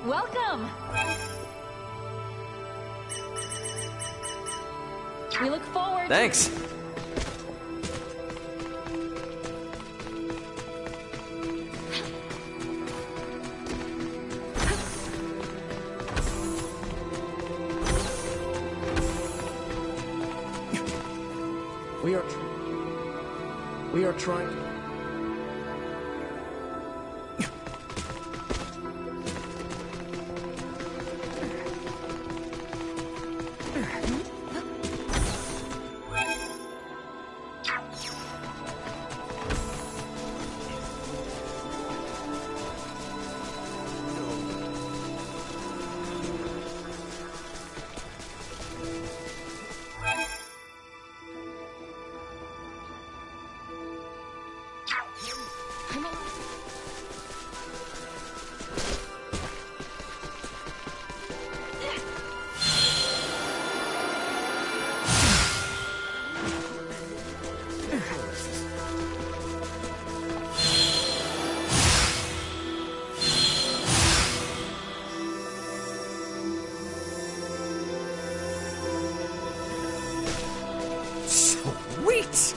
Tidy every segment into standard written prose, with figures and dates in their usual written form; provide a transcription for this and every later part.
Welcome! We look forward Thanks. to... We are trying... Sweet!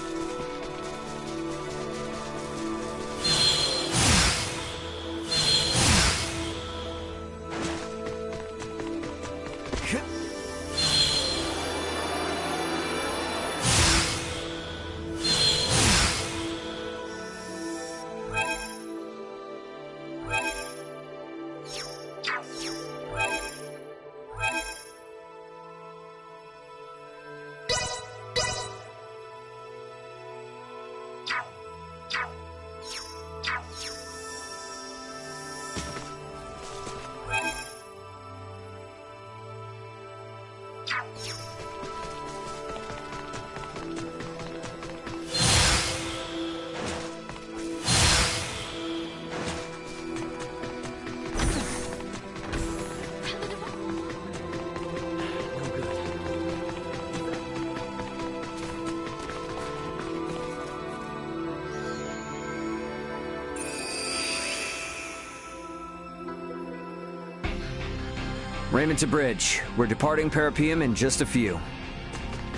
Raymond to bridge. We're departing Parapium in just a few.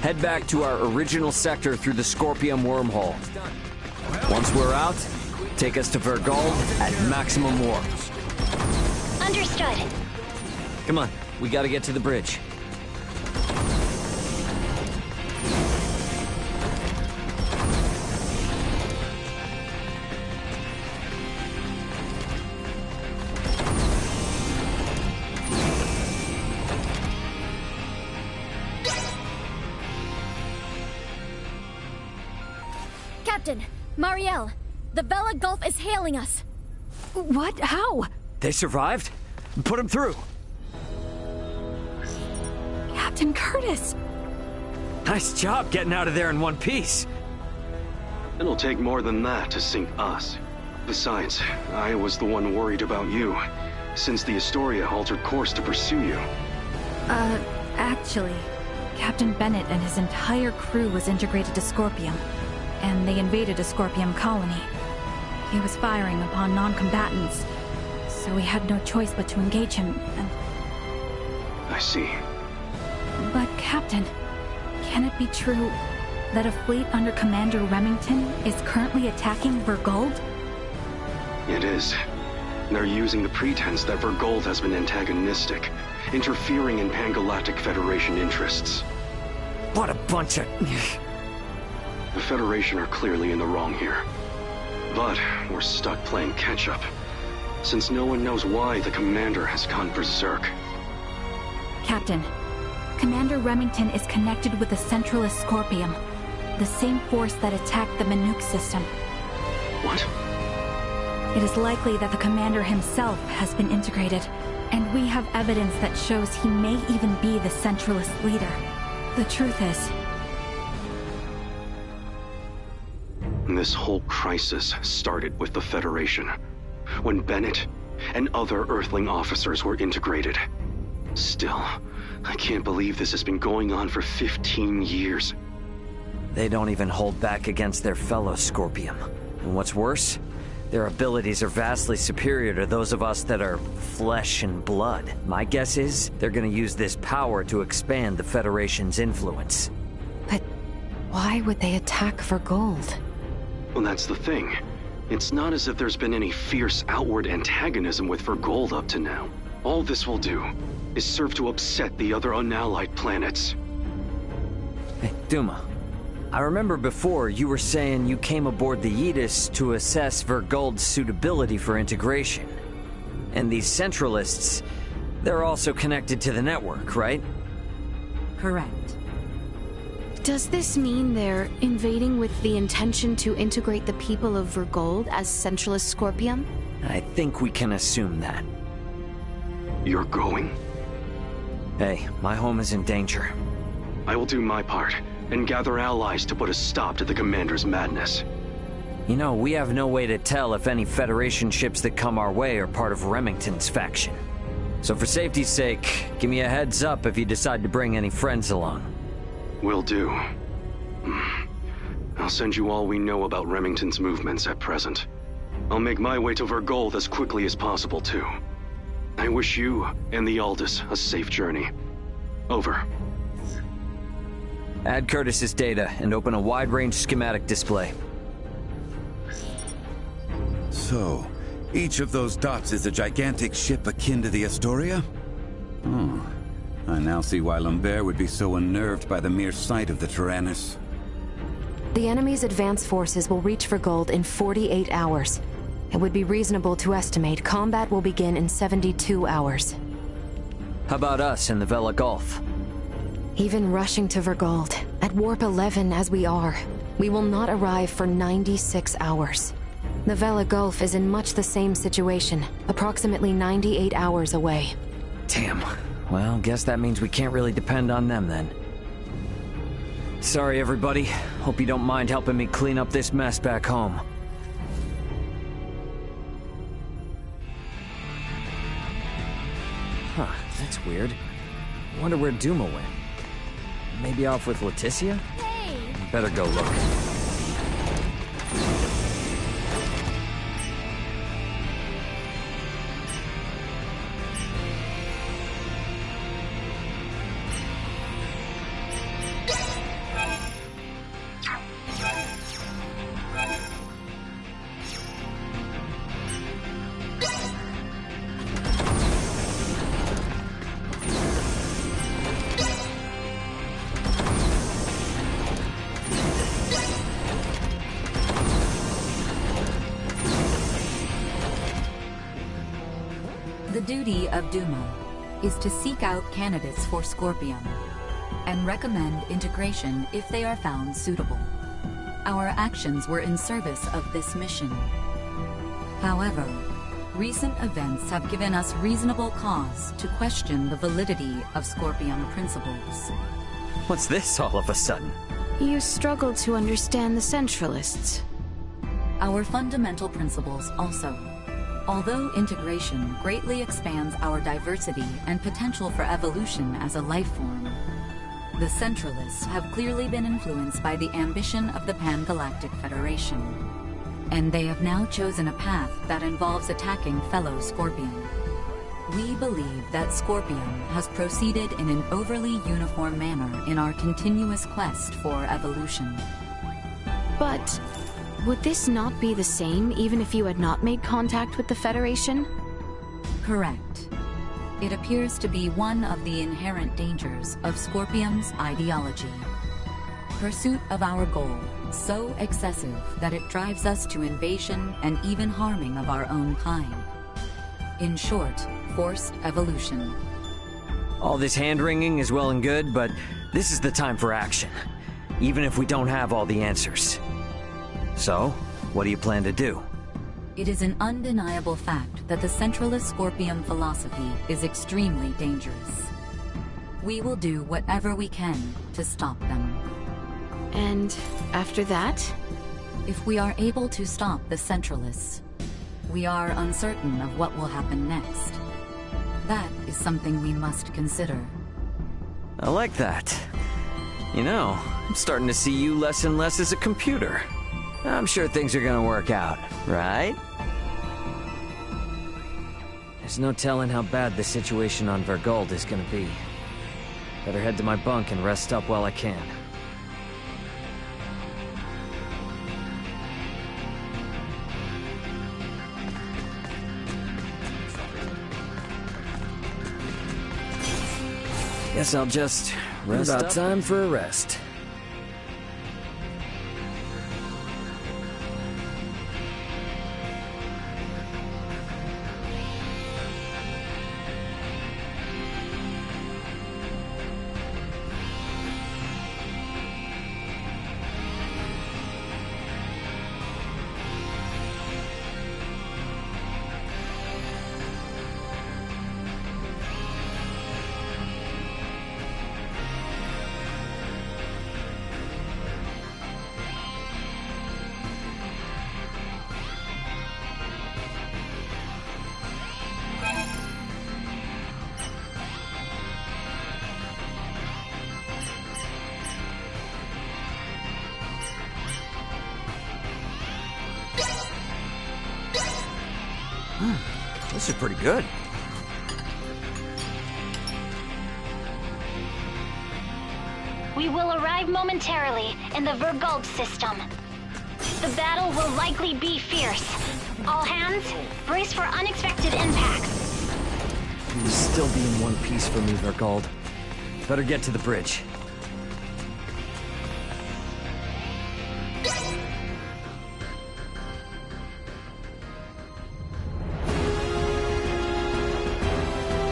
Head back to our original sector through the Scorpium wormhole. Once we're out, take us to Vergald at maximum warp. Understood. Come on, we gotta get to the bridge. Captain, Marielle, the Vela Gulf is hailing us. What? How? They survived? Put them through. Captain Curtis! Nice job getting out of there in one piece. It'll take more than that to sink us. Besides, I was the one worried about you, since the Astoria altered course to pursue you. Actually, Captain Bennett and his entire crew was integrated to Scorpium, and they invaded a Scorpium colony. He was firing upon non-combatants, so we had no choice but to engage him, and... I see. But, Captain, can it be true that a fleet under Commander Remington is currently attacking Vergald? It is. They're using the pretense that Vergald has been antagonistic, interfering in Pan-Galactic Federation interests. What a bunch of... The Federation are clearly in the wrong here. But we're stuck playing catch-up, since no one knows why the Commander has gone berserk. Captain, Commander Remington is connected with the Centralist Scorpium, the same force that attacked the Manuk system. What? It is likely that the Commander himself has been integrated, and we have evidence that shows he may even be the Centralist leader. The truth is... This whole crisis started with the Federation, when Bennett and other Earthling officers were integrated. Still, I can't believe this has been going on for 15 years. They don't even hold back against their fellow Scorpium. And what's worse, Their abilities are vastly superior to those of us that are flesh and blood. My guess is they're gonna use this power to expand the Federation's influence. But why would they attack for gold? Well, that's the thing. It's not as if there's been any fierce outward antagonism with Vergold up to now. All this will do is serve to upset the other unallied planets. Hey, Duma. I remember before you were saying you came aboard the Aegis to assess Vergold's suitability for integration. And these Centralists, they're also connected to the network, right? Correct. Does this mean they're invading with the intention to integrate the people of Vergold as Centralist Scorpium? I think we can assume that. You're going? Hey, my home is in danger. I will do my part and gather allies to put a stop to the Commander's madness. You know, we have no way to tell if any Federation ships that come our way are part of Remington's faction. So for safety's sake, give me a heads up if you decide to bring any friends along. Will do. I'll send you all we know about Remington's movements at present. I'll make my way to Vergold as quickly as possible, too. I wish you and the Aldous a safe journey. Over. Add Curtis's data and open a wide-range schematic display. So, each of those dots is a gigantic ship akin to the Astoria? Oh, I now see why Lambert would be so unnerved by the mere sight of the Tyrannus. The enemy's advance forces will reach Vergold in 48 hours. It would be reasonable to estimate combat will begin in 72 hours. How about us in the Vela Gulf? Even rushing to Vergold, at Warp 11 as we are, we will not arrive for 96 hours. The Vela Gulf is in much the same situation, approximately 98 hours away. Damn. Well, guess that means we can't really depend on them then. Sorry, everybody. Hope you don't mind helping me clean up this mess back home. Huh, that's weird. Wonder where Duma went. Maybe off with Leticia? Hey! Better go look. The duty of Duma is to seek out candidates for Scorpion and recommend integration if they are found suitable. Our actions were in service of this mission. However, recent events have given us reasonable cause to question the validity of Scorpion principles. What's this all of a sudden? You struggle to understand the Centralists. Our fundamental principles also. Although integration greatly expands our diversity and potential for evolution as a life form, the Centralists have clearly been influenced by the ambition of the Pan-Galactic Federation. And they have now chosen a path that involves attacking fellow Scorpion. We believe that Scorpion has proceeded in an overly uniform manner in our continuous quest for evolution. But would this not be the same even if you had not made contact with the Federation? Correct. It appears to be one of the inherent dangers of Scorpium's ideology. Pursuit of our goal, so excessive that it drives us to invasion and even harming of our own kind. In short, forced evolution. All this hand-wringing is well and good, but this is the time for action, even if we don't have all the answers. So, what do you plan to do? It is an undeniable fact that the Centralist Scorpion philosophy is extremely dangerous. We will do whatever we can to stop them. And after that? If we are able to stop the Centralists, we are uncertain of what will happen next. That is something we must consider. I like that. You know, I'm starting to see you less and less as a computer. I'm sure things are gonna work out, right? There's no telling how bad the situation on Vergold is gonna be. Better head to my bunk and rest up while I can. Guess I'll just rest up. About time for a rest. This is pretty good. We will arrive momentarily in the Vergold system. The battle will likely be fierce. All hands, brace for unexpected impacts. You'll still be in one piece for me, Vergold. Better get to the bridge.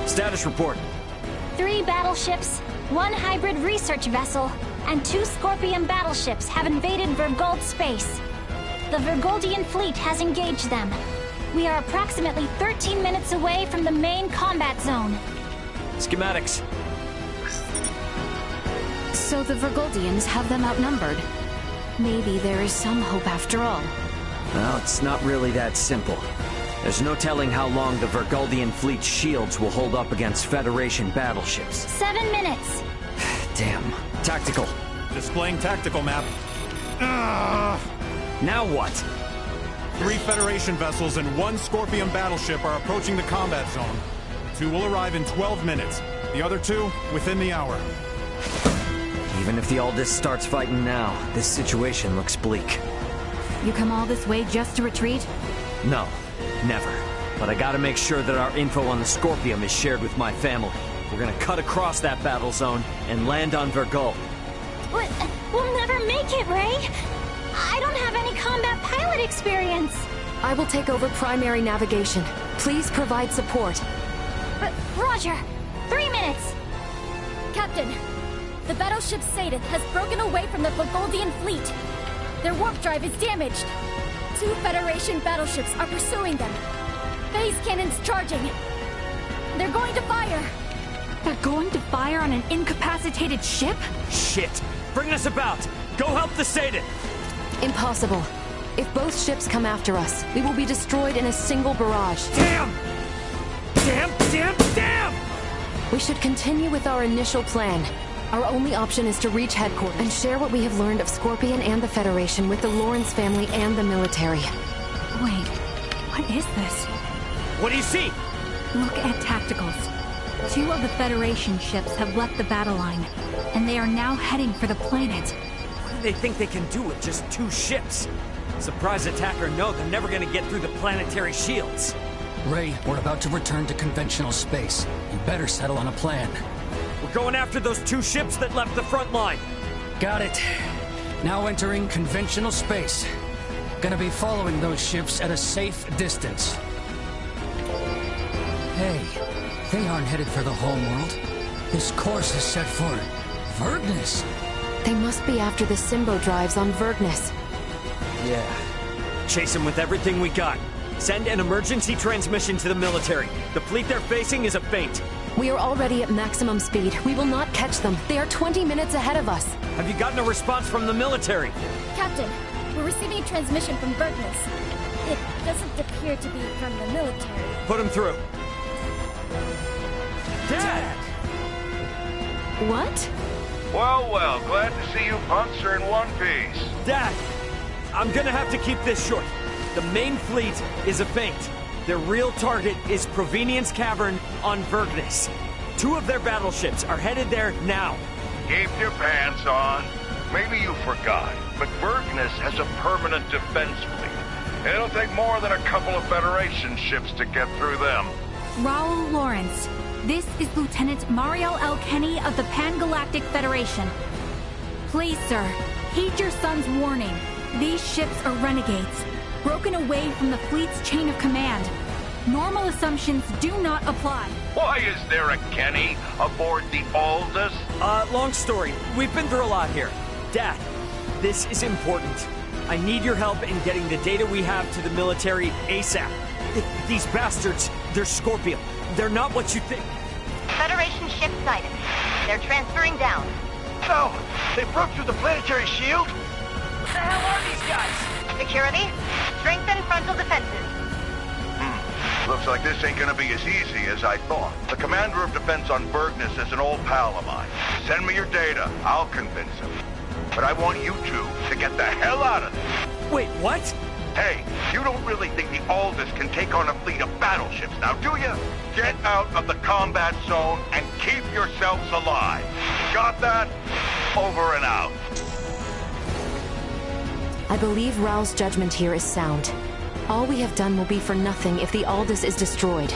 Status report. 3 battleships, 1 hybrid research vessel, and 2 Scorpion battleships have invaded Vergold space. The Vergoldian fleet has engaged them. We are approximately 13 minutes away from the main combat zone. Schematics. So the Vergoldians have them outnumbered. Maybe there is some hope after all. Well, it's not really that simple. There's no telling how long the Vergoldian fleet's shields will hold up against Federation battleships. 7 minutes. Damn. Tactical. Displaying tactical map. Now what? 3 Federation vessels and 1 Scorpion battleship are approaching the combat zone. 2 will arrive in 12 minutes. The other 2, within the hour. Even if the Aldis starts fighting now, this situation looks bleak. You come all this way just to retreat? No. Never. But I gotta make sure that our info on the Scorpion is shared with my family. We're gonna cut across that battle zone and land on Vergold. But we'll never make it, Ray. I don't have any combat pilot experience. I will take over primary navigation. Please provide support. Roger. 3 minutes. Captain, the battleship Sadith has broken away from the Vergoldian fleet. Their warp drive is damaged. 2 Federation battleships are pursuing them. Phase cannons charging. They're going to fire. They're going to fire on an incapacitated ship? Shit! Bring us about! Go help the Sadith! Impossible. If both ships come after us, we will be destroyed in a single barrage. Damn! Damn! We should continue with our initial plan. Our only option is to reach headquarters and share what we have learned of Scorpion and the Federation with the Lawrence family and the military. Wait, what is this? What do you see? Look at tacticals. 2 of the Federation ships have left the battle line, and they are now heading for the planet. What do they think they can do with just 2 ships? Surprise attack or no, they're never gonna get through the planetary shields. Ray, we're about to return to conventional space. You better settle on a plan. We're going after those 2 ships that left the front line. Got it. Now entering conventional space. Gonna be following those ships at a safe distance. Hey, they aren't headed for the homeworld. This course is set for Vergnus. They must be after the Symbo drives on Vergnus. Yeah. Chase them with everything we got. Send an emergency transmission to the military. The fleet they're facing is a feint. We are already at maximum speed. We will not catch them. They are 20 minutes ahead of us. Have you gotten a response from the military? Captain, we're receiving a transmission from Vergnus. It doesn't appear to be from the military. Put him through. Dad! What? Well, glad to see you punks are in one piece. Dad, I'm gonna have to keep this short. The main fleet is a feint. Their real target is Provenience Cavern on Vergnus. 2 of their battleships are headed there now. Keep your pants on. Maybe you forgot, but Vergnus has a permanent defense fleet. It'll take more than a couple of Federation ships to get through them. Raul Lawrence, this is Lieutenant Mariel L. Kenny of the Pan-Galactic Federation. Please, sir, heed your son's warning. These ships are renegades, broken away from the fleet's chain of command. Normal assumptions do not apply. Why is there a Kenny aboard the Aldous? Long story. We've been through a lot here. Dad, this is important. I need your help in getting the data we have to the military ASAP. These bastards, they're Scorpium. They're not what you think. Federation ship sighted. They're transferring down. So, they broke through the planetary shield? What the hell are these guys? Security, strengthen frontal defenses. Looks like this ain't gonna be as easy as I thought. The commander of defense on Vergnus is an old pal of mine. Send me your data. I'll convince him. But I want you two to get the hell out of this. Wait, what? Hey, you don't really think the Aldous can take on a fleet of battleships now, do you? Get out of the combat zone and keep yourselves alive. Got that? Over and out. I believe Raul's judgment here is sound. All we have done will be for nothing if the Aldous is destroyed.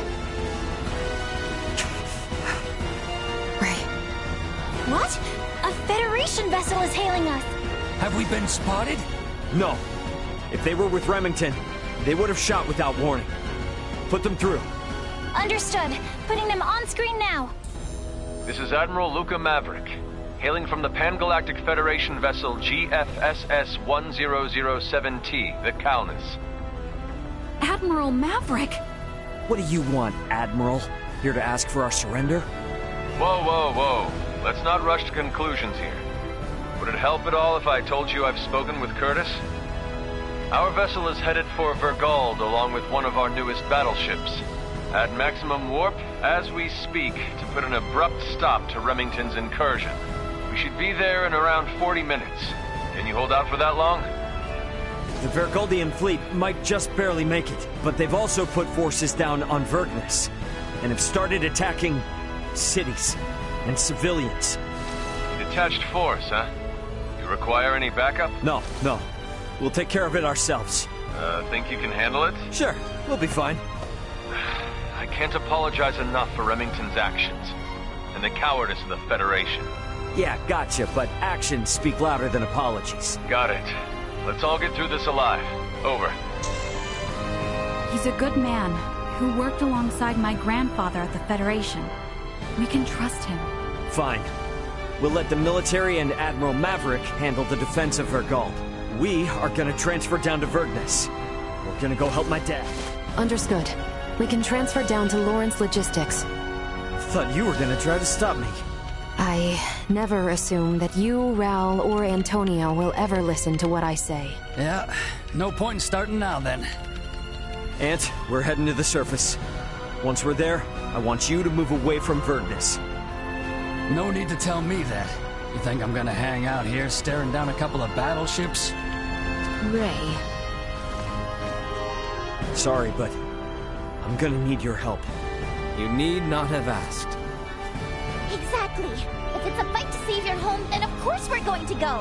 Ray. What? A Federation vessel is hailing us. Have we been spotted? No. If they were with Remington, they would have shot without warning. Put them through. Understood. Putting them on screen now. This is Admiral Luca Maverick, hailing from the Pan-Galactic Federation vessel GFSS-1007T, the Calnus. Admiral Maverick? What do you want, Admiral? Here to ask for our surrender? Whoa, whoa, whoa. Let's not rush to conclusions here. Would it help at all if I told you I've spoken with Curtis? Our vessel is headed for Vergald along with one of our newest battleships. At maximum warp, as we speak, to put an abrupt stop to Remington's incursion. We should be there in around 40 minutes. Can you hold out for that long? The Vergoldian fleet might just barely make it, but they've also put forces down on Vergnus, and have started attacking cities and civilians. Detached force, huh? You require any backup? No. We'll take care of it ourselves. Think you can handle it? Sure, we'll be fine. I can't apologize enough for Remington's actions, and the cowardice of the Federation. Yeah, gotcha, but actions speak louder than apologies. Got it. Let's all get through this alive. Over. He's a good man who worked alongside my grandfather at the Federation. We can trust him. Fine. We'll let the military and Admiral Maverick handle the defense of Vergald. We are gonna transfer down to Vergnus. We're gonna go help my dad. Understood. We can transfer down to Lawrence Logistics. Thought you were gonna try to stop me. I never assume that you, Raul, or Antonio will ever listen to what I say. Yeah, no point in starting now then. Ant, we're heading to the surface. Once we're there, I want you to move away from Vergnus. No need to tell me that. You think I'm gonna hang out here staring down a couple of battleships? Ray. Sorry, but I'm gonna need your help. You need not have asked. Exactly. If it's a fight to save your home, then of course we're going to go.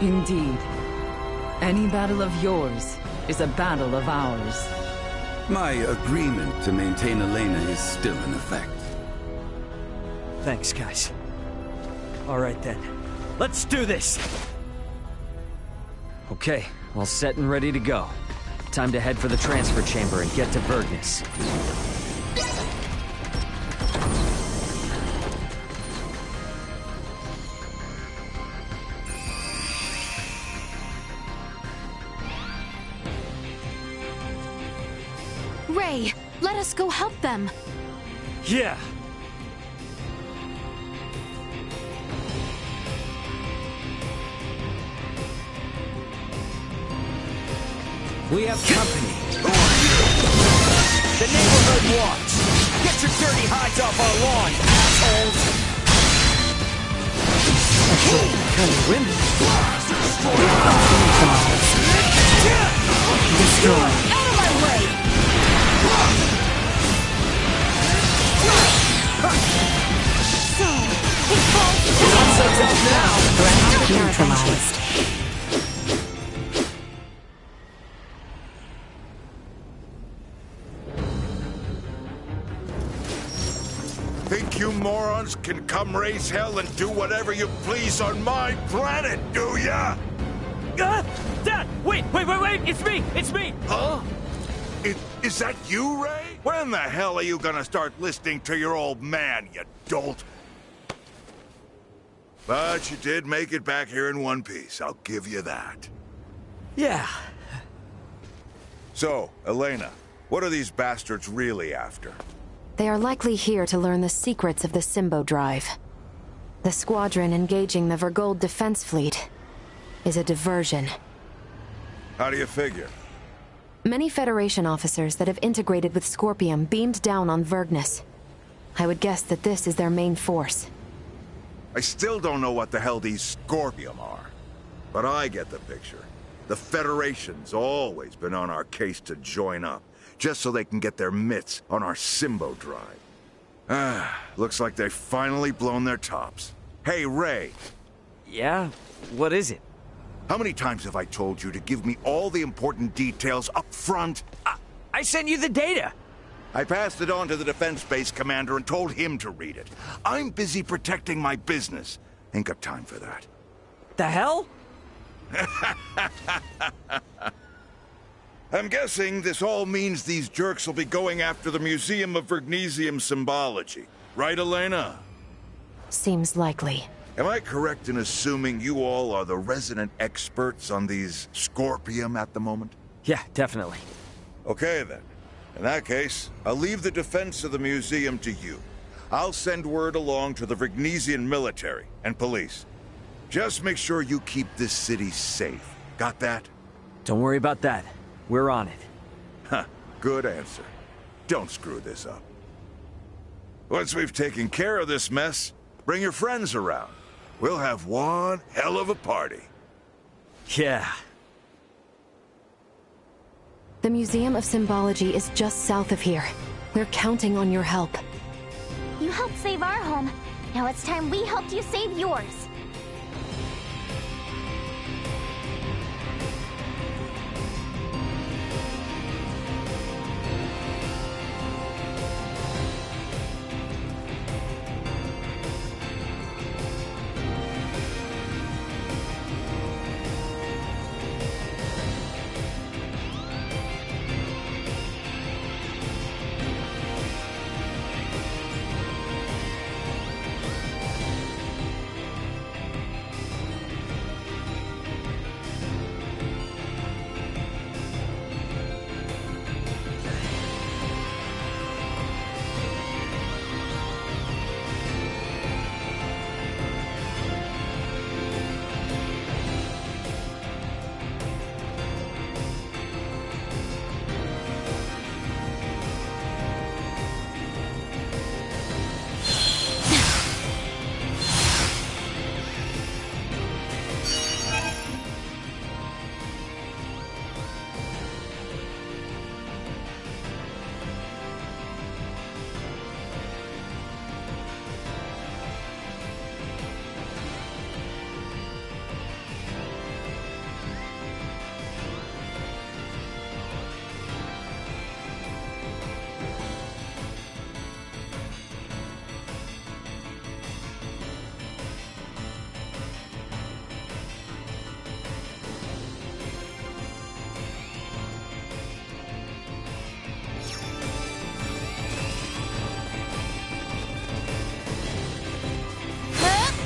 Indeed. Any battle of yours is a battle of ours. My agreement to maintain Elena is still in effect. Thanks, guys. All right then. Let's do this! Okay, all set and ready to go. Time to head for the transfer chamber and get to Vergnus. Ray, let us go help them. Yeah. We have company. Who are you? The Neighborhood Watch. Get your dirty hides off our lawn, assholes. Kind of women. Destroy. Out of my way! neutralized. Think you morons can come raise hell and do whatever you please on my planet, do ya? Dad! Wait! It's me! Huh? Is that you, Ray? When the hell are you gonna start listening to your old man, you dolt? But you did make it back here in one piece, I'll give you that. Yeah. So, Elena, what are these bastards really after? They are likely here to learn the secrets of the Symbo Drive. The squadron engaging the Vergold defense fleet is a diversion. How do you figure? Many Federation officers that have integrated with Scorpium beamed down on Vergnus. I would guess that this is their main force. I still don't know what the hell these Scorpium are. But I get the picture. The Federation's always been on our case to join up, just so they can get their mitts on our Symbo Drive. Looks like they've finally blown their tops. Hey, Ray. Yeah? What is it? How many times have I told you to give me all the important details up front? I sent you the data! I passed it on to the defense base commander and told him to read it. I'm busy protecting my business. Ain't got time for that. The hell? I'm guessing this all means these jerks will be going after the Museum of Vergnesium Symbology. Right, Elena? Seems likely. Am I correct in assuming you all are the resident experts on these Scorpium at the moment? Yeah, definitely. Okay, then. In that case, I'll leave the defense of the museum to you. I'll send word along to the Vergnesian military and police. Just make sure you keep this city safe. Got that? Don't worry about that. We're on it. Huh, good answer. Don't screw this up. Once we've taken care of this mess, bring your friends around. We'll have one hell of a party. Yeah. The Museum of Symbology is just south of here. We're counting on your help. You helped save our home. Now it's time we helped you save yours.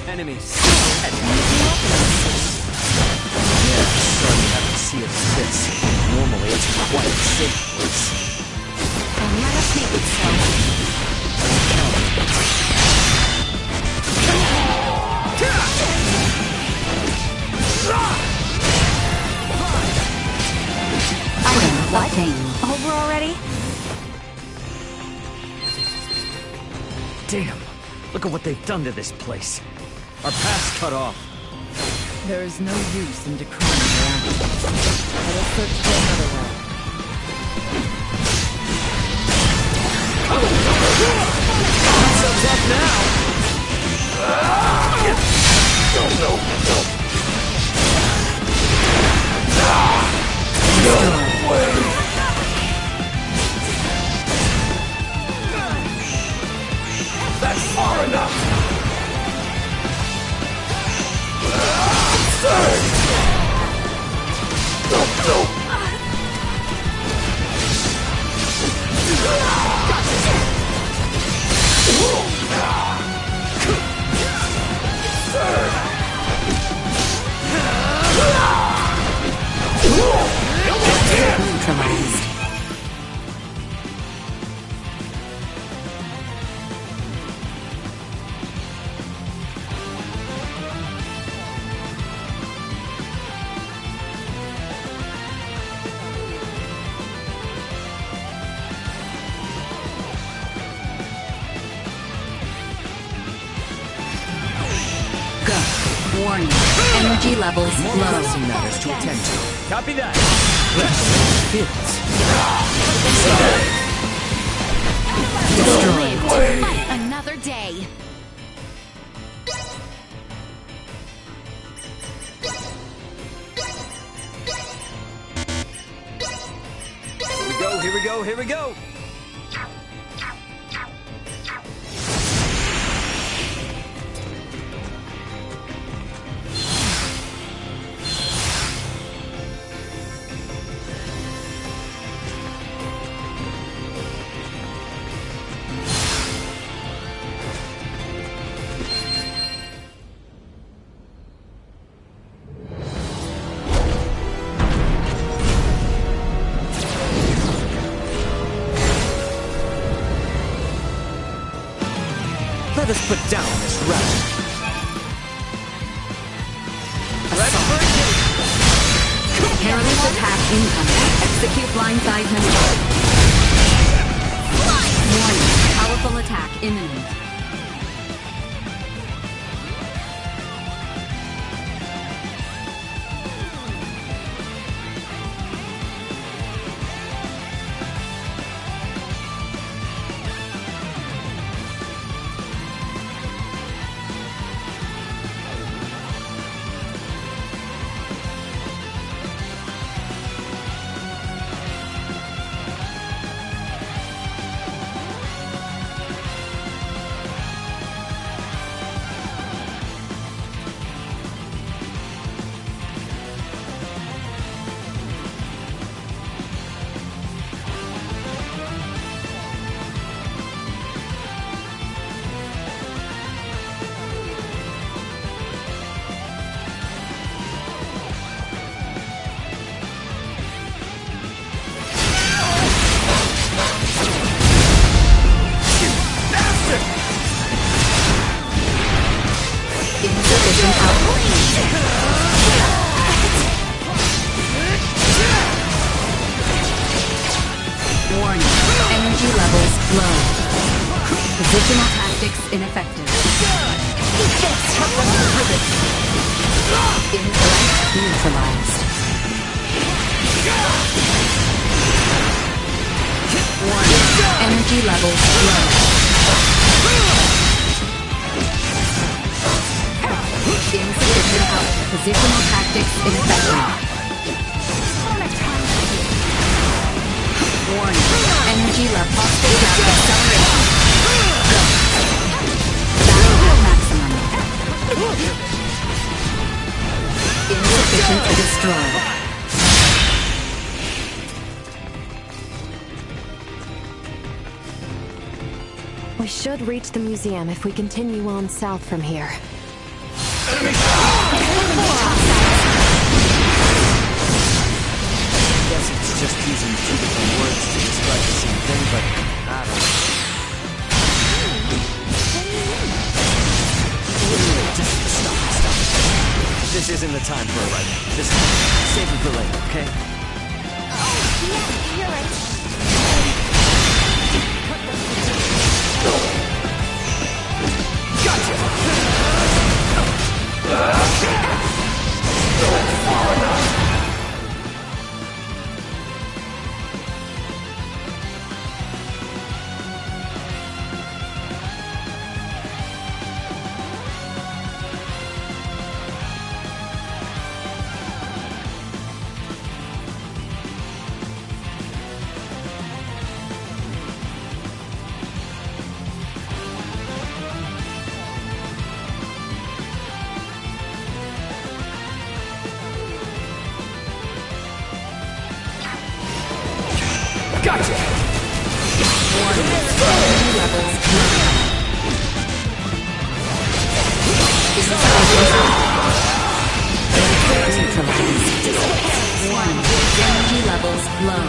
Enemies. Yeah, sorry you have to see it as this. Normally it's quite a safe place. And let us make it so. What? Over already? Damn. Look at what they've done to this place. Our path's cut off. There is no use in decrying their actions. Let us search for another way. Not so tough now! No. Warning. Energy levels More low. pressing matters to attend to. Copy that. Let's fields. Destroyed. Fight another day. Here we go, here we go! Let us put down this rebel. Perilous attack incoming. Execute blindside maneuver. Warning. Powerful attack imminent. Positional tactics ineffective. Intellect neutralized. Warning. Energy levels low. Insufficient output. Positional tactics ineffective. Warning. Energy level. Hostile rapid acceleration. Battle at maximum. Insufficient to destroy. We should reach the museum if we continue on south from here. Guess it's just using two different words to describe the same thing, but I don't know. Anyway, just stop. This isn't the time for a ride. Just save it for later, okay? Yeah, you're right. Gotcha! Energy levels low.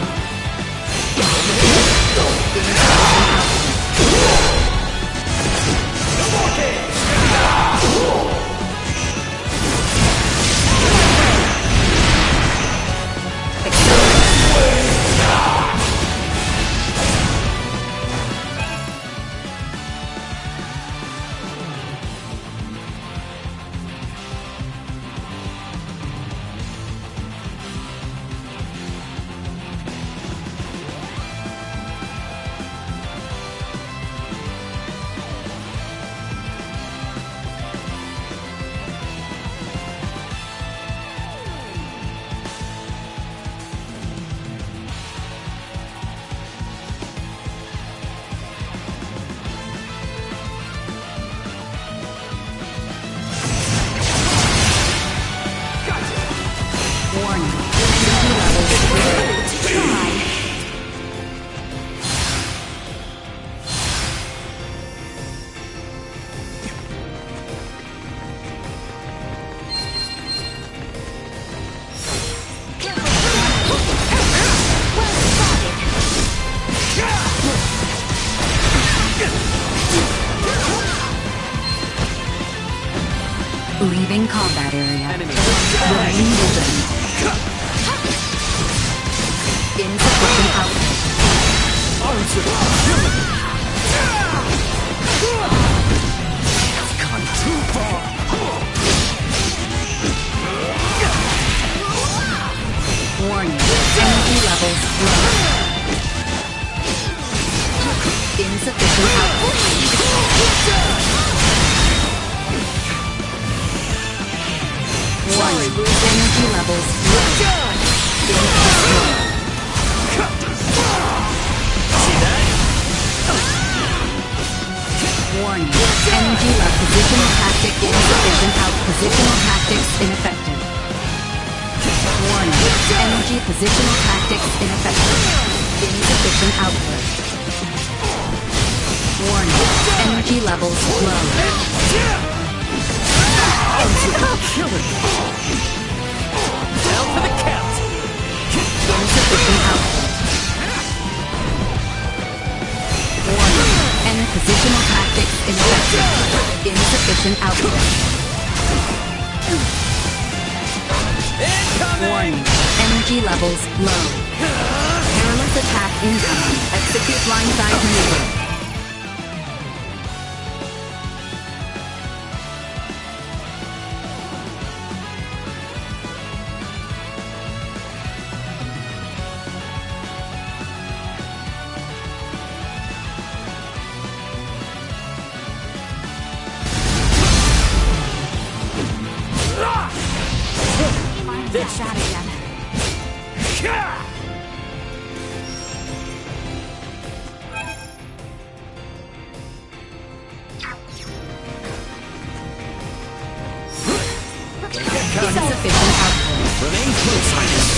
Leaving combat area. Remain vigilant. Insufficient output. Gone too far. Warning. Energy levels low. Insufficient output. Warning. Energy levels low. See that? Warning. Energy level. Positional tactic insufficient out. Positional tactics ineffective. Warning. Energy positional tactics ineffective. Insufficient output. Warning. Energy levels low. Down for the count. Insufficient output. Warning. End positional tactics ineffective. Insufficient output. Warning. Energy levels low. Perilous attack incoming. Execute blindside maneuver. Shot again. Insufficient output. Remain close, Highness.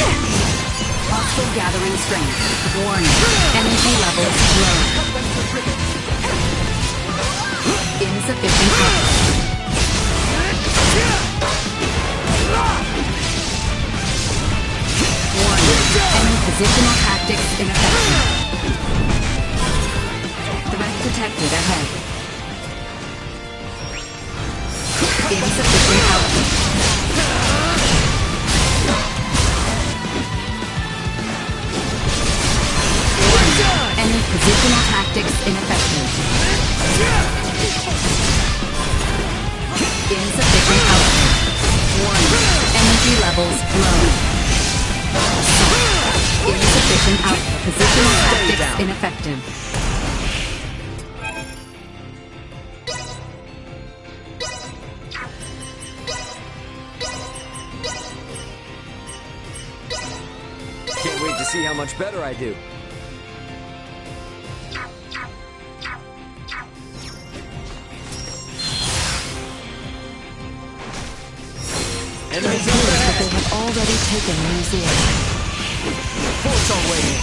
Hostile gathering strength. Warning. Energy levels low. Insufficient output. Warning. Any positional tactics ineffective. Threat detected ahead. Insufficient output. Warning. Any positional tactics ineffective. Insufficient output. Warning. Energy levels low. Insufficient output. Positional tactics ineffective. Can't wait to see how much better I do. It appears that they have already taken the museum. Force on waiting.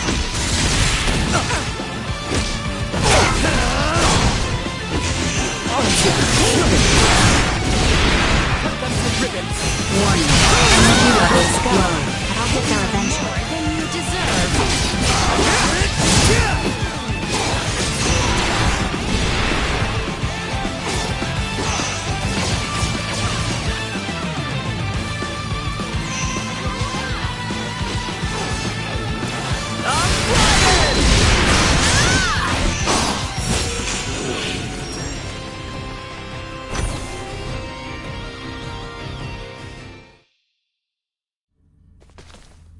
Warning. Energy levels low. But I'll get there eventually. Than you deserve.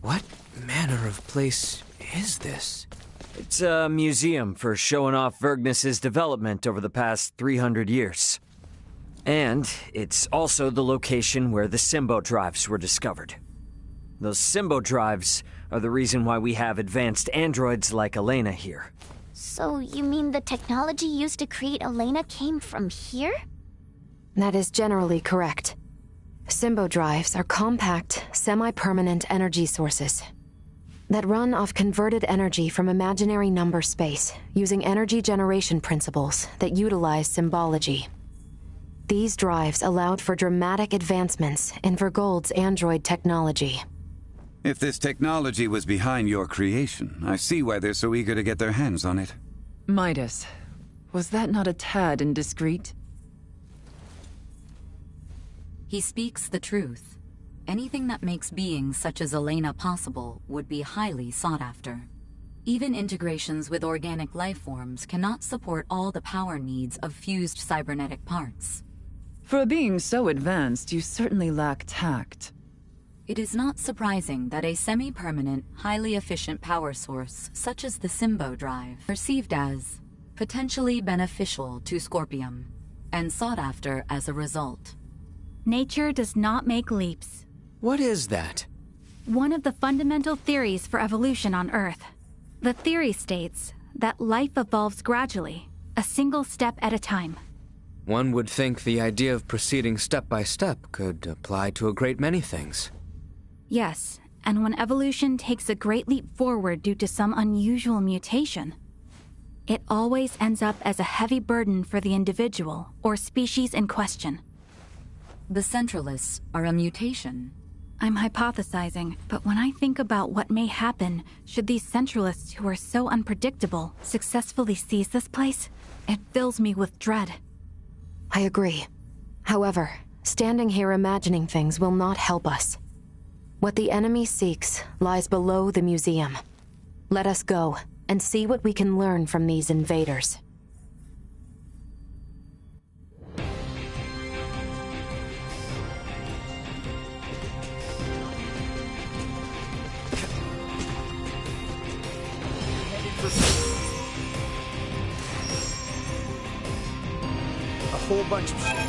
What manner of place is this? It's a museum for showing off Vergnus's development over the past 300 years. And it's also the location where the Symbo drives were discovered. Those Symbo drives are the reason why we have advanced androids like Elena here. So you mean the technology used to create Elena came from here? That is generally correct. Symbo drives are compact, semi-permanent energy sources that run off converted energy from imaginary number space using energy generation principles that utilize symbology. These drives allowed for dramatic advancements in Vergold's android technology. If this technology was behind your creation, I see why they're so eager to get their hands on it. Midas, was that not a tad indiscreet? He speaks the truth. Anything that makes beings such as Elena possible would be highly sought after. Even integrations with organic life forms cannot support all the power needs of fused cybernetic parts. For a being so advanced, you certainly lack tact. It is not surprising that a semi-permanent, highly efficient power source such as the Symbo Drive, perceived as potentially beneficial to Scorpium, and sought after as a result. Nature does not make leaps. What is that? One of the fundamental theories for evolution on Earth. The theory states that life evolves gradually, a single step at a time. One would think the idea of proceeding step by step could apply to a great many things. Yes, and when evolution takes a great leap forward due to some unusual mutation, it always ends up as a heavy burden for the individual or species in question. The Centralists are a mutation. I'm hypothesizing, but when I think about what may happen should these Centralists who are so unpredictable successfully seize this place, it fills me with dread. I agree. However, standing here imagining things will not help us. What the enemy seeks lies below the museum. Let us go and see what we can learn from these invaders. A whole bunch of shit.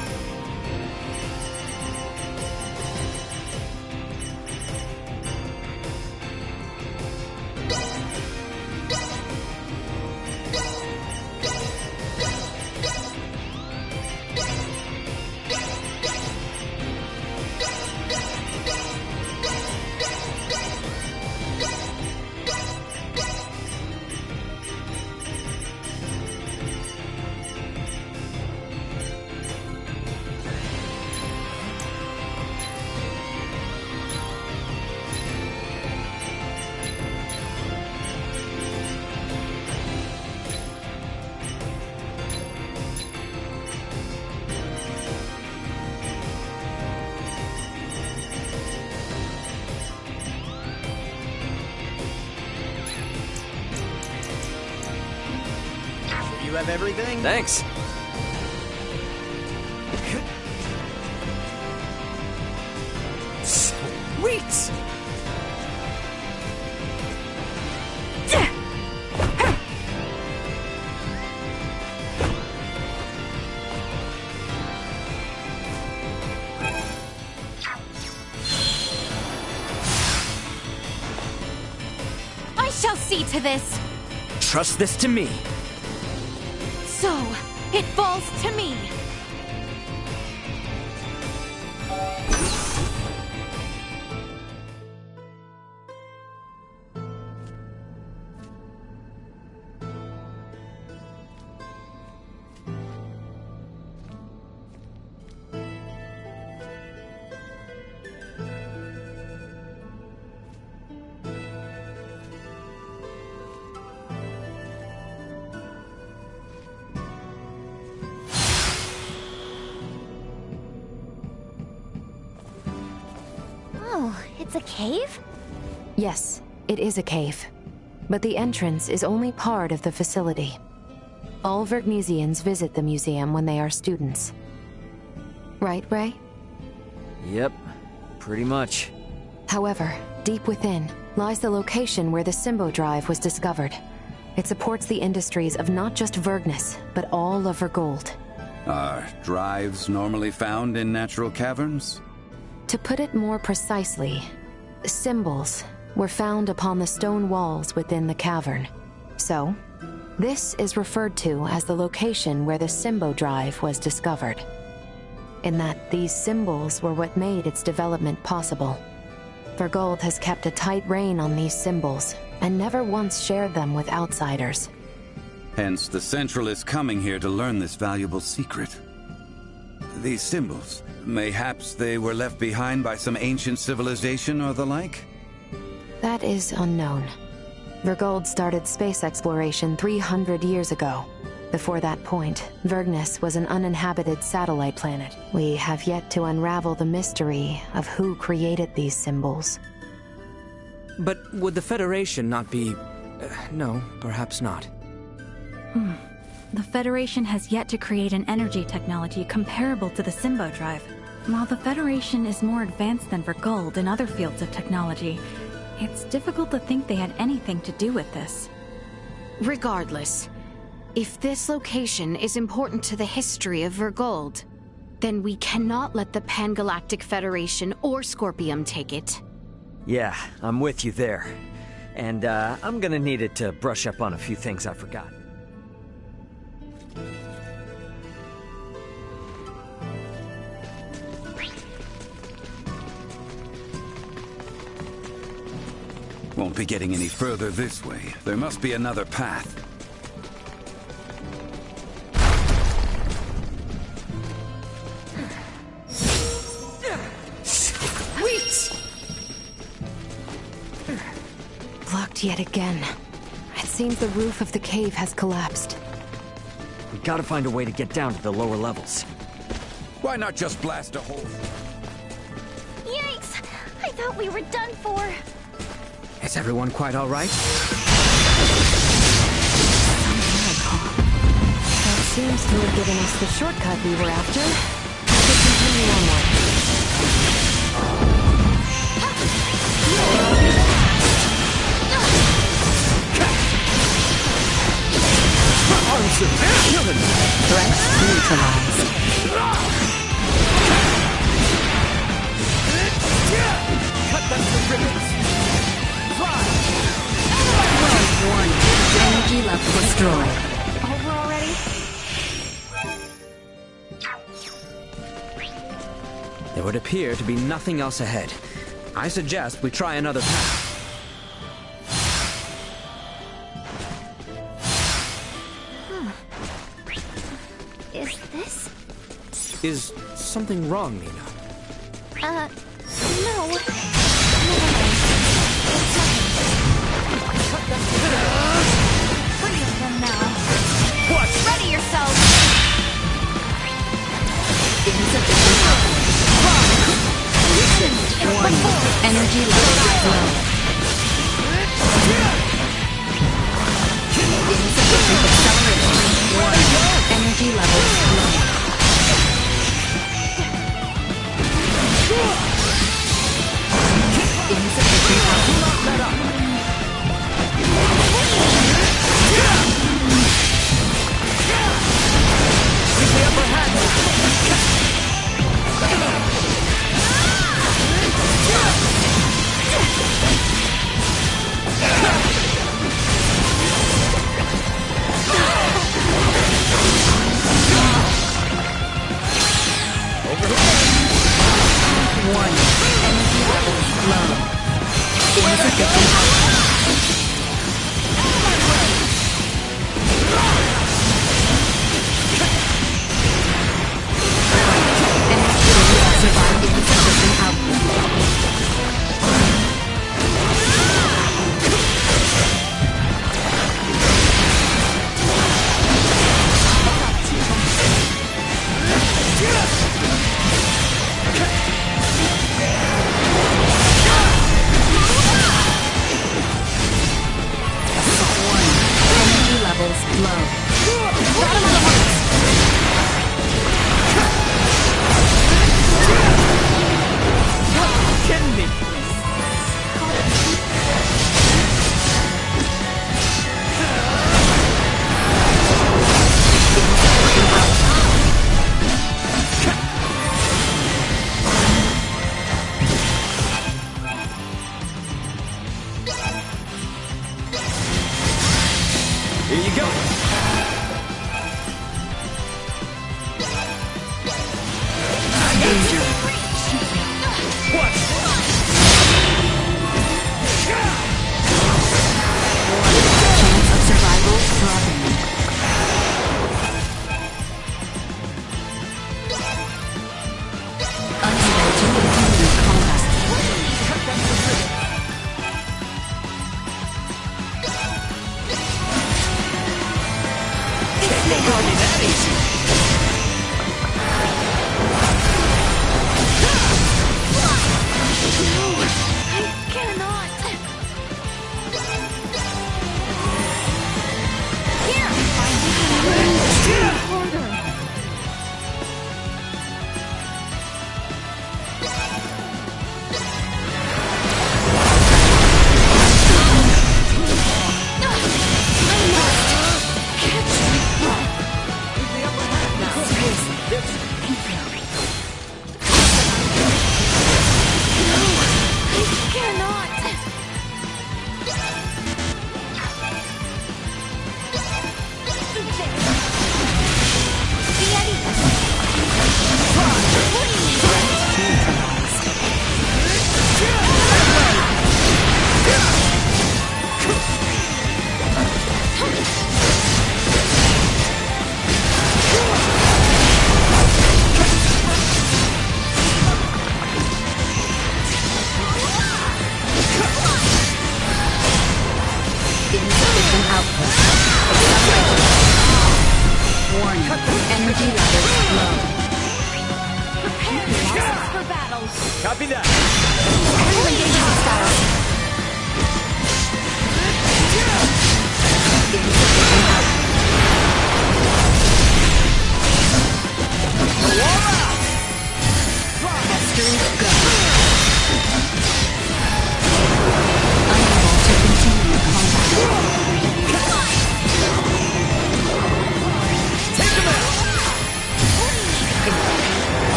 You have everything? Thanks. Sweet! I shall see to this. Trust this to me. So, it falls to me. Oh, it's a cave? Yes, it is a cave. But the entrance is only part of the facility. All Vergnesians visit the museum when they are students. Right, Ray? Yep, pretty much. However, deep within lies the location where the Symbo Drive was discovered. It supports the industries of not just Vergnes, but all of Vergold. Are drives normally found in natural caverns? To put it more precisely, symbols were found upon the stone walls within the cavern. So, this is referred to as the location where the Symbo Drive was discovered. In that these symbols were what made its development possible. Vergold has kept a tight rein on these symbols, and never once shared them with outsiders. Hence the Centralists coming here to learn this valuable secret. These symbols, mayhaps they were left behind by some ancient civilization or the like? That is unknown. Vergold started space exploration 300 years ago. Before that point, Vergnus was an uninhabited satellite planet. We have yet to unravel the mystery of who created these symbols. But would the Federation not be... no, perhaps not. The Federation has yet to create an energy technology comparable to the Symbo Drive. While the Federation is more advanced than Vergold in other fields of technology, it's difficult to think they had anything to do with this. Regardless, if this location is important to the history of Vergold, then we cannot let the Pan-Galactic Federation or Scorpium take it. Yeah, I'm with you there. And I'm gonna need it to brush up on a few things I forgot. Won't be getting any further this way. There must be another path. Wait! Blocked yet again. It seems the roof of the cave has collapsed. We gotta find a way to get down to the lower levels. Why not just blast a hole? Yikes! I thought we were done for. Is everyone quite all right? That seems to have given us the shortcut we were after. Let's continue onward. Threat neutralized. Cut them to ribbons! Warning. Energy level destroyed. Over already? There would appear to be nothing else ahead. I suggest we try another path. Is this? Is something wrong, Nina? No. Three of them now. What? Ready yourself! Energy level low. Insufficient acceleration. Energy level low. Insufficient Here you go! Hardly that easy. I cannot. Copy that. Engage hostiles.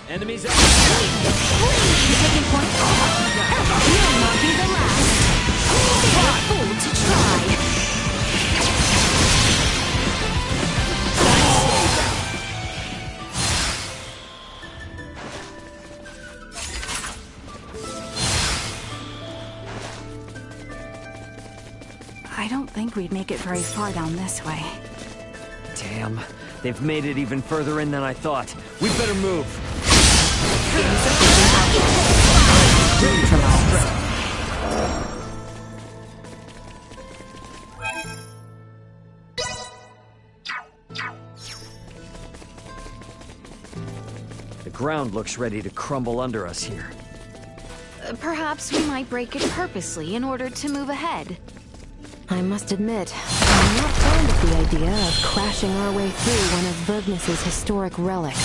Enemies out. Taking point. You'll not be the last. You're a fool to try. I don't think we'd make it very far down this way. Damn, they've made it even further in than I thought. We'd better move. The ground looks ready to crumble under us here. Perhaps we might break it purposely in order to move ahead. I must admit, I'm not fond of the idea of crashing our way through one of Vergnus's historic relics.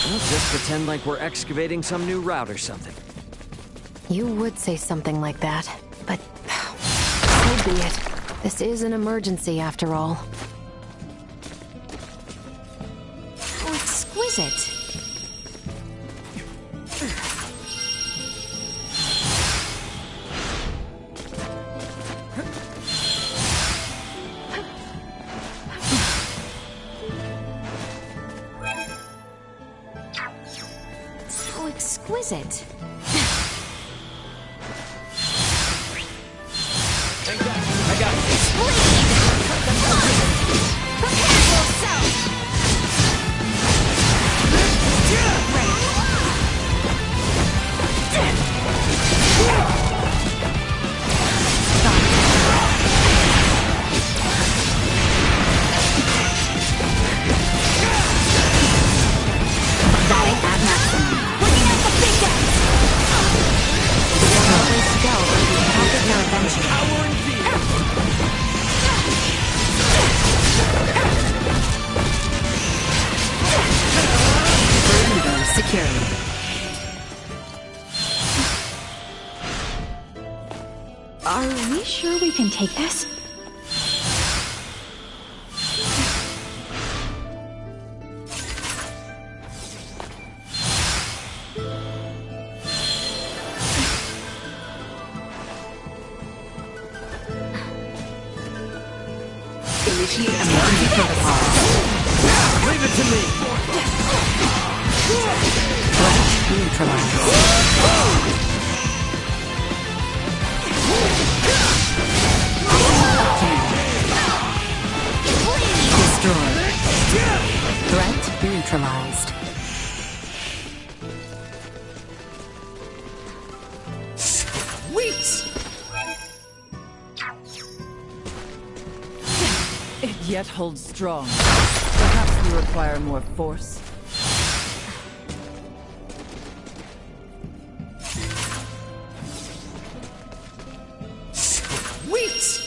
We'll just pretend like we're excavating some new route or something. You would say something like that, but so be it. This is an emergency after all. How exquisite. exquisite. I got this. Prepare yourself! Static at maximum. Looking at the big guns! Always go, or you cannot get there eventually. Power and Perimeter secured. Are we sure we can take this? Initiate emergency protocol. leave it to me. Threat neutralized. Destroyed. Threat neutralized. Sweet! It yet holds strong. Perhaps we require more force. Sweet!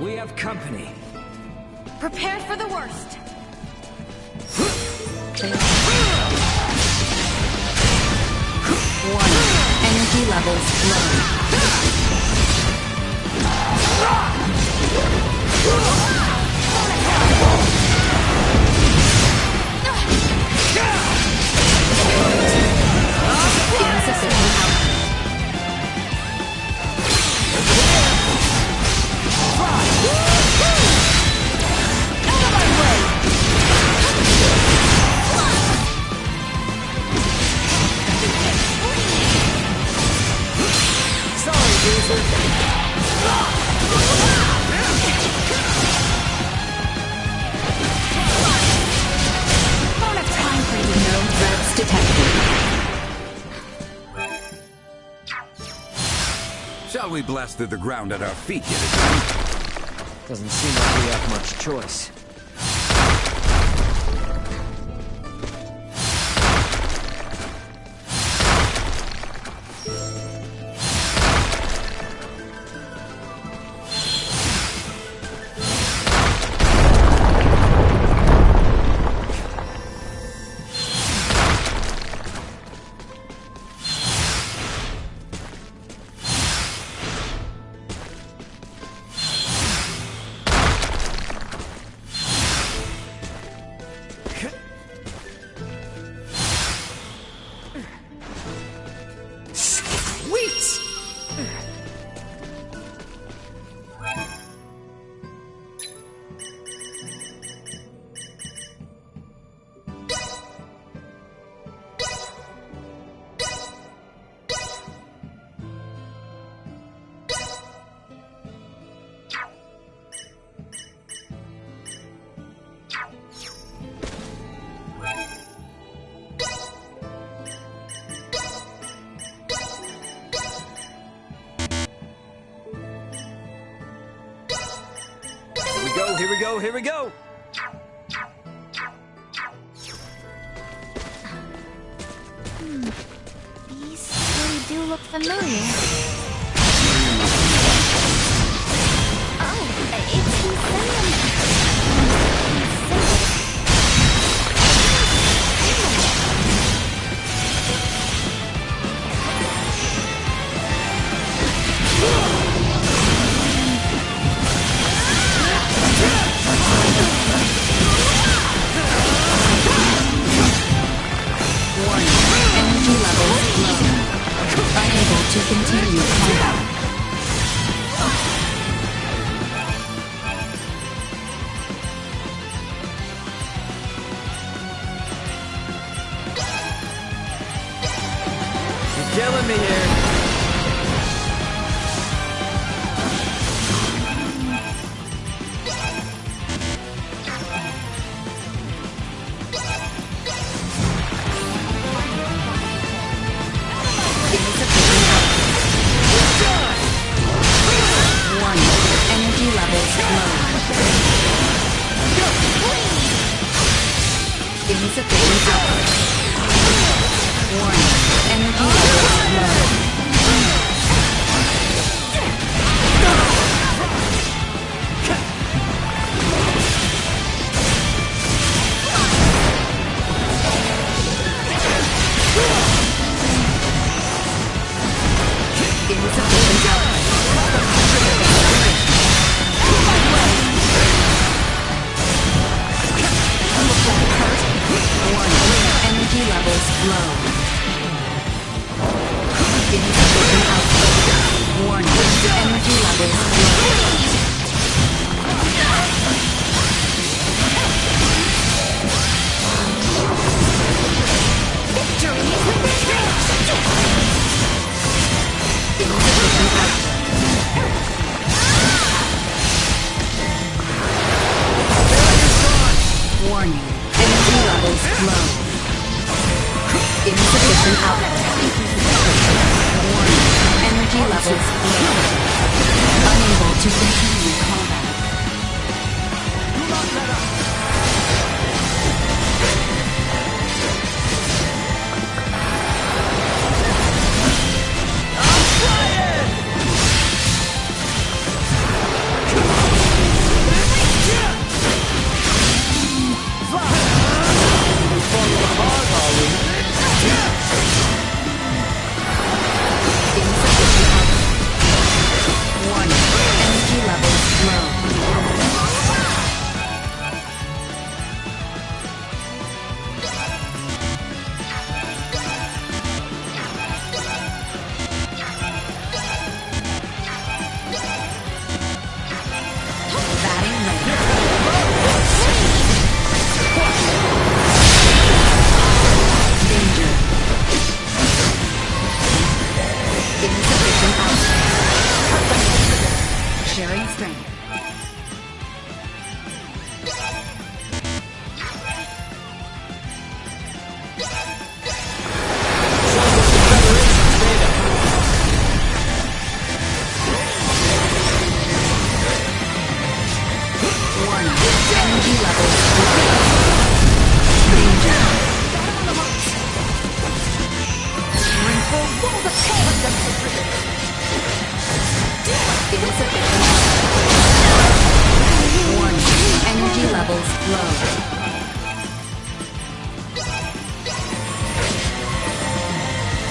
We have company. Prepare for the worst. Energy levels low. Insufficient Don't have time for you. No threats detected. Shall we blast through the ground at our feet yet again? Doesn't seem like we have much choice. Here we go, here we go! These really do look familiar. Oh, it's insane. Energy levels low. Unable to continue. low. Insufficient output. Energy levels low. Unable to continue combat. Do not let up! Sharing strength. Energy levels danger. Strength will roll the pain. Insufficient. Warning. Energy levels low.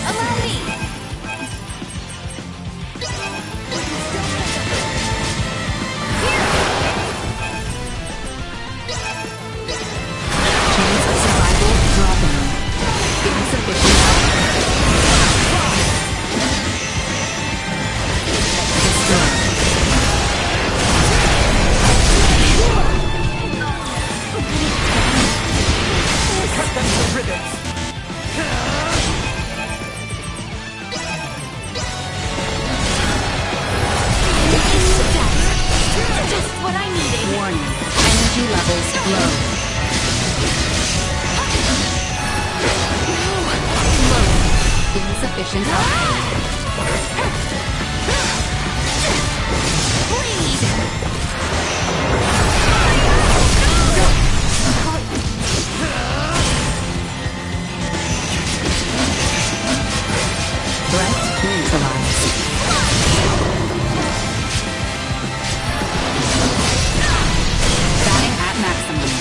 Allow me! Chance of survival dropping. Insufficient output. Destroy. Cut them to ribbons! Just what I needed! Warning. Energy levels low. Insufficient output. Threat neutralized. Batting at maximum.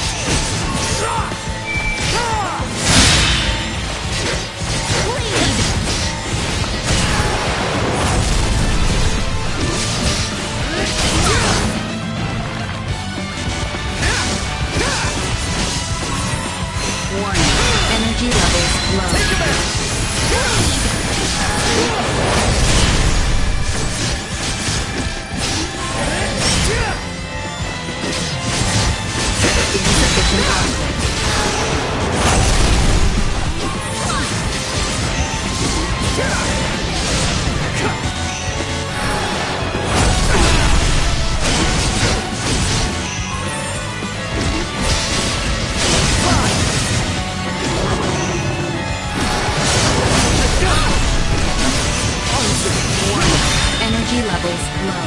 Warning. Energy levels low. Insufficient output. Energy levels low.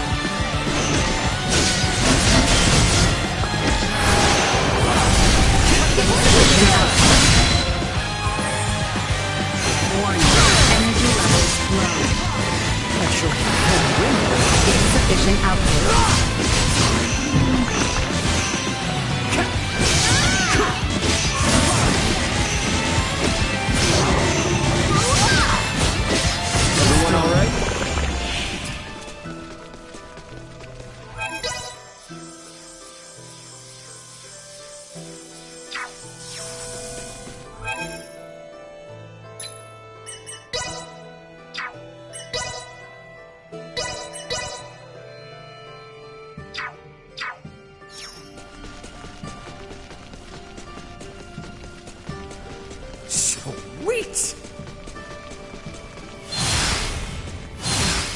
Insufficient output. Warning. Energy levels low. Insufficient output. Everyone all right? Sweet!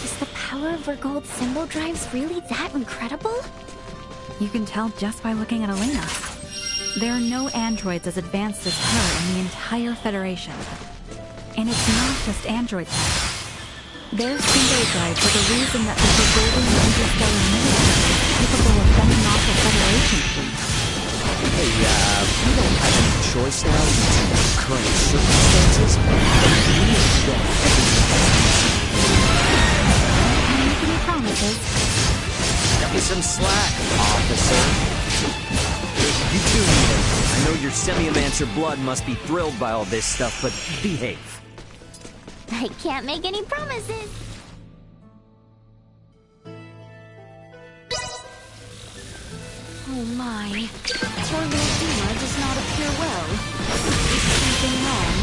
Is the power of Vergold's symbol drives really that incredible? You can tell just by looking at Elena. There are no androids as advanced as her in the entire Federation. And it's not just android tech. Their single drives are the reason that the Golden Interstellar military is capable of fending off a Federation fleet. Hey, we don't have any choice now due to current circumstances. We need to get Can't make any promises. Cut me some slack, officer. You too, Nita. I know your Semiomancer blood must be thrilled by all this stuff, but behave. I can't make any promises. Oh my. Terminal Dima does not appear well. Is something wrong?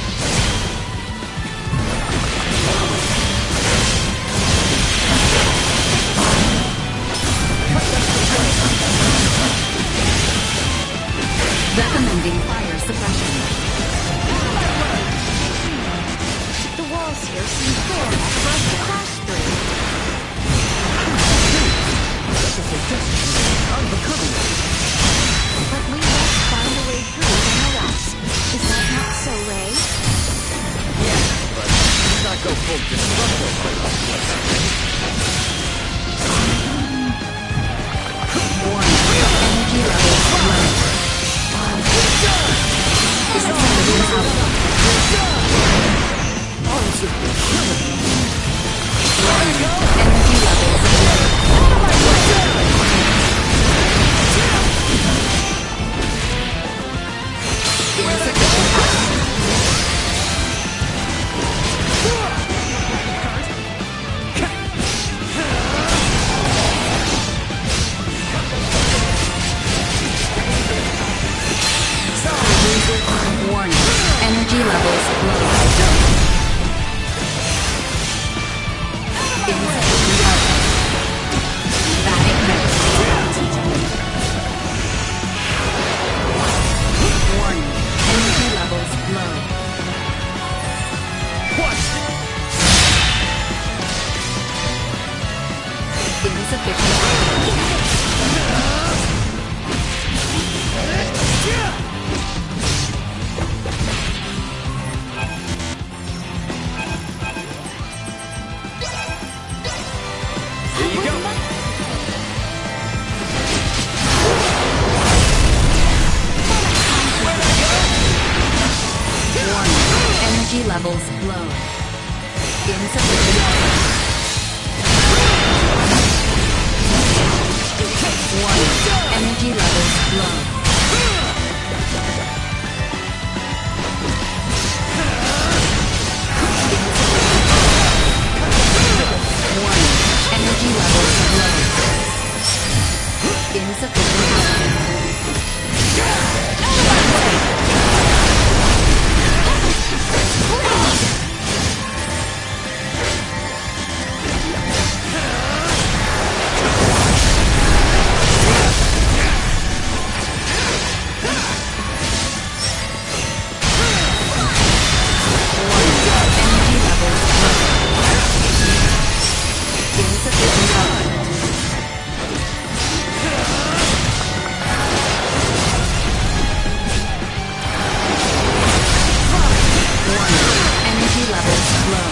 Recommending fire suppression. The walls here seem fair enough for us to crash through. But we must find a way through nonetheless. Is that not so, Ray? Yeah, but let's not go full destructive. Energy levels low. Warning. Energy levels low. Insufficient output. Static measure. Warning. Energy levels low. What? Insufficient output. Energy levels low. Insufficient output. Warning. Energy levels low.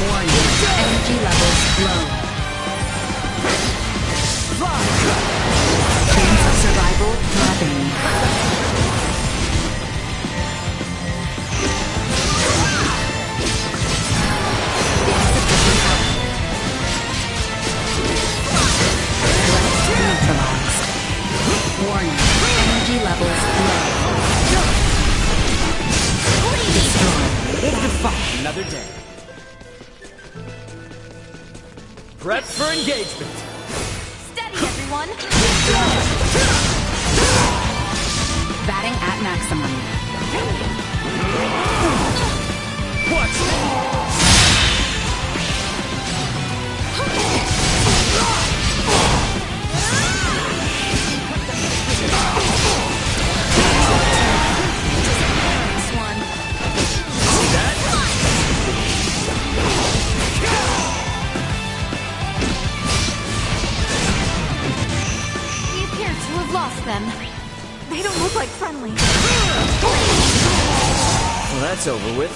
Warning. Energy levels low. Insufficient output. Warning. Energy levels low. another day. Prep for engagement. Steady, everyone! Batting at maximum. Watch me! We appear to have lost them. They don't look like friendly. Well, that's over with.